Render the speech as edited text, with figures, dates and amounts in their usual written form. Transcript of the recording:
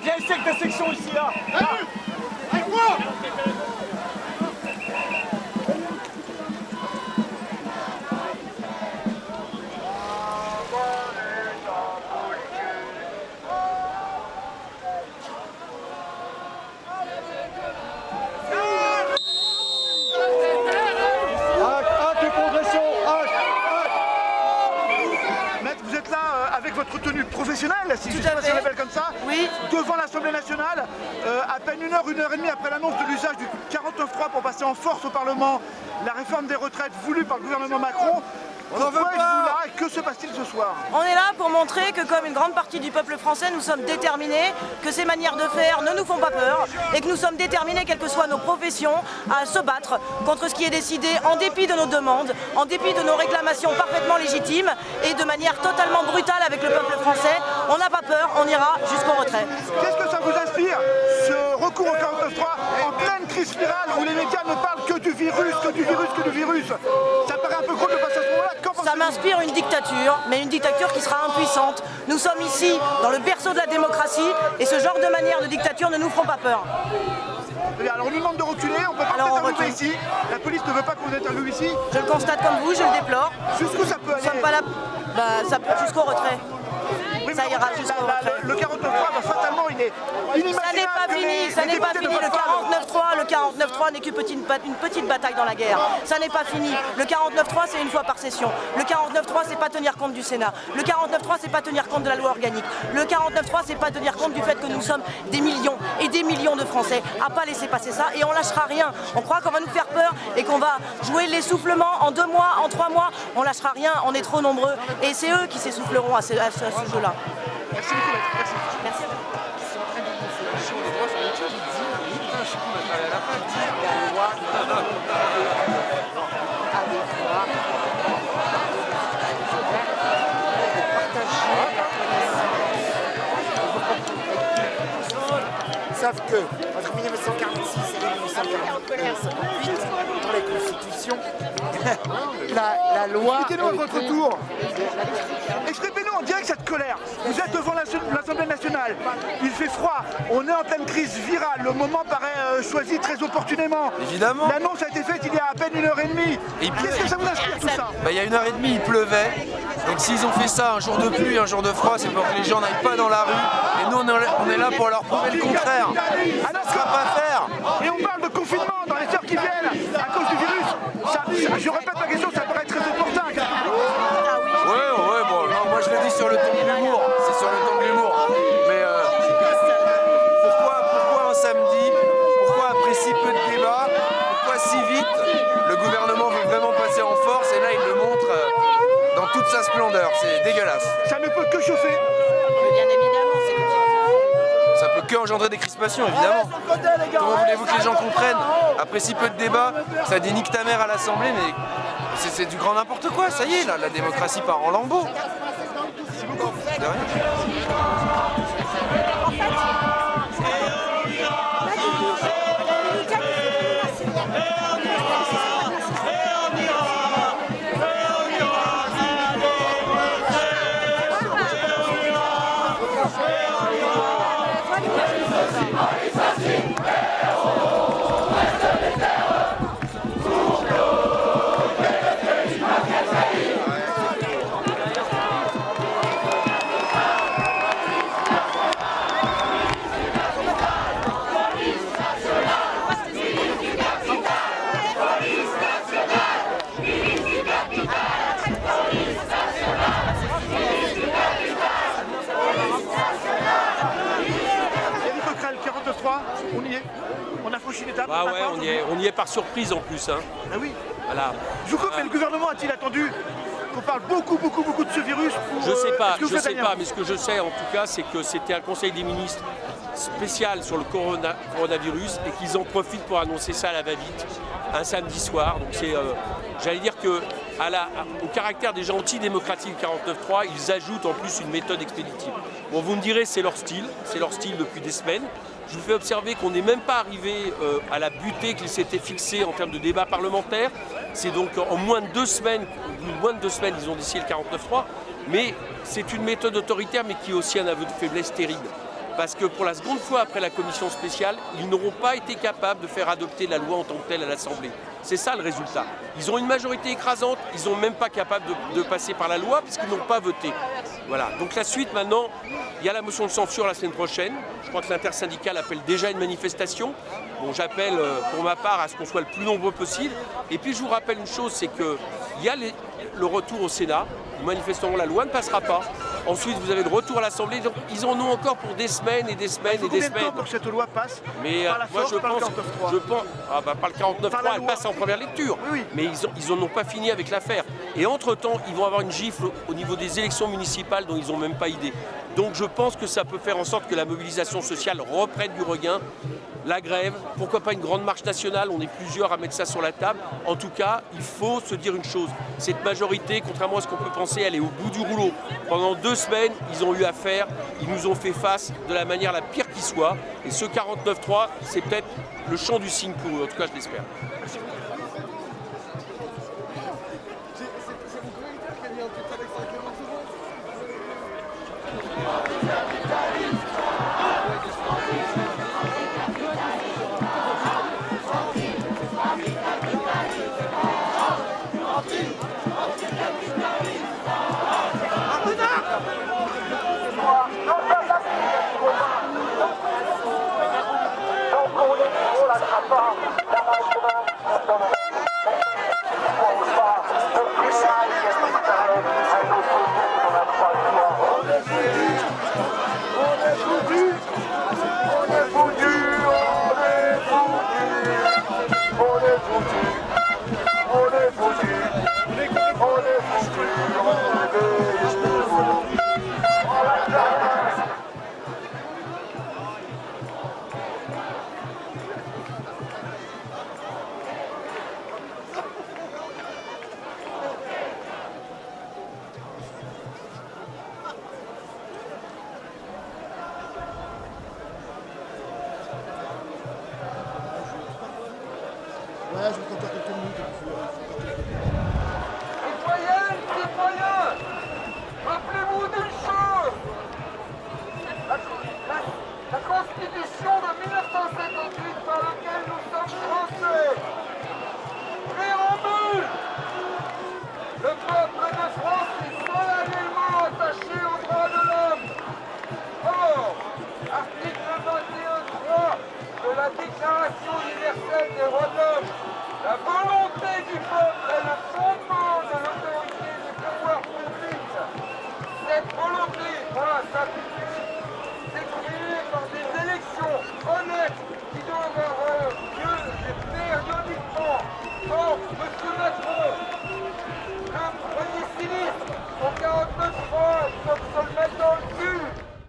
Viens ici avec ta section ici, là. Vous êtes là avec votre tenue professionnelle, si je Tout à fait. l'appelle comme ça, Oui. devant l'Assemblée nationale, à peine une heure et demie après l'annonce de l'usage du 49.3 pour passer en force au Parlement la réforme des retraites voulue par le gouvernement Macron. Pourquoi êtes-vous là et que se passe-t-il ce soir? On est là pour montrer que comme une grande partie du peuple français, nous sommes déterminés, que ces manières de faire ne nous font pas peur et que nous sommes déterminés, quelles que soient nos professions, à se battre contre ce qui est décidé en dépit de nos demandes, en dépit de nos réclamations parfaitement légitimes et de manière totalement brutale avec le peuple français. On n'a pas peur, on ira jusqu'au retrait. Qu'est-ce que ça vous inspire, ce recours au 49.3 en pleine crise virale où les médias ne parlent que du virus, que du virus, que du virus? Ça paraît un peu gros de passer à ce moment-là. Ça m'inspire une dictature, mais une dictature qui sera impuissante. Nous sommes ici dans le berceau de la démocratie et ce genre de manière de dictature ne nous feront pas peur. Alors on nous demande de reculer, on peut pas interviewer ici. La police ne veut pas qu'on vous interviewe ici. Je le constate comme vous, je le déplore. Jusqu'où ça peut aller? Nous sommes pas là. Ça peut jusqu'au retrait. Oui, Ça ira jusqu'au retrait. Le 49.3, fatalement, il est inimaginable. Ça n'est pas fini, ça n'est pas fini. Le 49.3 n'est qu'une petite bataille dans la guerre. Ça n'est pas fini. Le 49.3, c'est une fois par session. Le 49.3, c'est pas tenir compte du Sénat. Le 49.3, c'est pas tenir compte de la loi organique. Le 49.3, c'est pas tenir compte du fait que nous sommes des millions et des millions de Français à pas laisser passer ça et on lâchera rien. On croit qu'on va nous faire peur et qu'on va jouer l'essoufflement en 2 mois, en 3 mois. On lâchera rien, on est trop nombreux et c'est eux qui s'essouffleront à ce jeu-là. Merci beaucoup, merci. Merci. Sauf que entre 1946 et 1948, dans les constitutions, la loi... Expliquez-nous à votre tour. Exprimez-nous en direct cette colère. Vous êtes devant l'Assemblée nationale. Il fait froid. On est en pleine crise virale. Le moment paraît choisi très opportunément. Évidemment. L'annonce a été faite il y a à peine 1h30. Qu'est-ce que ça vous inspire tout ça? Il y a 1h30, il pleuvait. Donc s'ils ont fait ça un jour de pluie, un jour de froid, c'est pour que les gens n'aillent pas dans la rue. Et nous, on est là pour leur prouver le contraire. Alors Ça ne sera pas faire. Et on parle de confinement dans les heures qui viennent à cause du virus. Je répète ma question, ça paraît très opportun. Ouais, bon, non, moi je le dis sur le ton de l'humour. C'est sur le ton de l'humour. Mais pourquoi un samedi? Pourquoi après si peu de débats? Pourquoi si vite? Le gouvernement veut vraiment passer en force et là il le montre dans toute sa splendeur. C'est dégueulasse. Ça ne peut que chauffer. Bien évidemment, c'est Ça peut que engendrer des crispations, évidemment. Comment voulez-vous que les gens comprennent? Après si peu de débats, ça dit nique ta mère à l'Assemblée, mais c'est du grand n'importe quoi. Ça y est, là, la démocratie part en lambeaux. De rien. On y est. On a franchi l'étape. Ah ouais, on y est par surprise en plus. Hein. Ah oui. Voilà. Je vous coupe, mais le gouvernement a-t-il attendu qu'on parle beaucoup de ce virus pour, Je sais pas, rien mais ce que je sais en tout cas, c'est que c'était un conseil des ministres spécial sur le coronavirus et qu'ils en profitent pour annoncer ça à la va-vite un samedi soir. Donc c'est, j'allais dire que au caractère déjà antidémocratique 49.3, ils ajoutent en plus une méthode expéditive. Bon, vous me direz, c'est leur style depuis des semaines. Je vous fais observer qu'on n'est même pas arrivé à la butée qu'ils s'étaient fixée en termes de débat parlementaire. C'est donc en moins de 2 semaines, ils ont décidé le 49-3, mais c'est une méthode autoritaire, mais qui est aussi un aveu de faiblesse terrible. Parce que pour la seconde fois après la commission spéciale, ils n'auront pas été capables de faire adopter la loi en tant que telle à l'Assemblée. C'est ça le résultat. Ils ont une majorité écrasante, ils sont même pas capables de passer par la loi puisqu'ils n'ont pas voté. Voilà. Donc la suite maintenant, il y a la motion de censure la semaine prochaine. Je crois que l'intersyndicale appelle déjà une manifestation. Bon, j'appelle pour ma part à ce qu'on soit le plus nombreux possible. Et puis je vous rappelle une chose, c'est qu'il y a le retour au Sénat. Manifestement, la loi ne passera pas. Ensuite, vous avez le retour à l'Assemblée. Donc, ils en ont encore pour des semaines et des semaines et des semaines. Combien de temps pour que cette loi passe? Mais par la moi, force, par le 49.3? Par le 49.3, elle passe en première lecture. Oui. Mais ils n'en ont pas fini avec l'affaire. Et entre-temps, ils vont avoir une gifle au niveau des élections municipales dont ils n'ont même pas idée. Donc je pense que ça peut faire en sorte que la mobilisation sociale reprenne du regain. La grève, pourquoi pas une grande marche nationale, on est plusieurs à mettre ça sur la table. En tout cas, il faut se dire une chose, cette majorité, contrairement à ce qu'on peut penser, elle est au bout du rouleau. Pendant 2 semaines, ils ont eu affaire, ils nous ont fait face de la manière la pire qui soit. Et ce 49-3, c'est peut-être le chant du cygne pour eux, en tout cas je l'espère. Citoyennes, citoyens, rappelez-vous d'une chose. La Constitution de 1958 par laquelle nous sommes français préambule. Le peuple de France est solennellement attaché aux droits de l'homme. Or, article 21.3 de la Déclaration universelle des droits de l'homme, la volonté du peuple est le fondement de l'autorité du pouvoir public. Cette volonté doit s'exprimer par des élections honnêtes qui doivent avoir lieu périodiquement. Or, M. Macron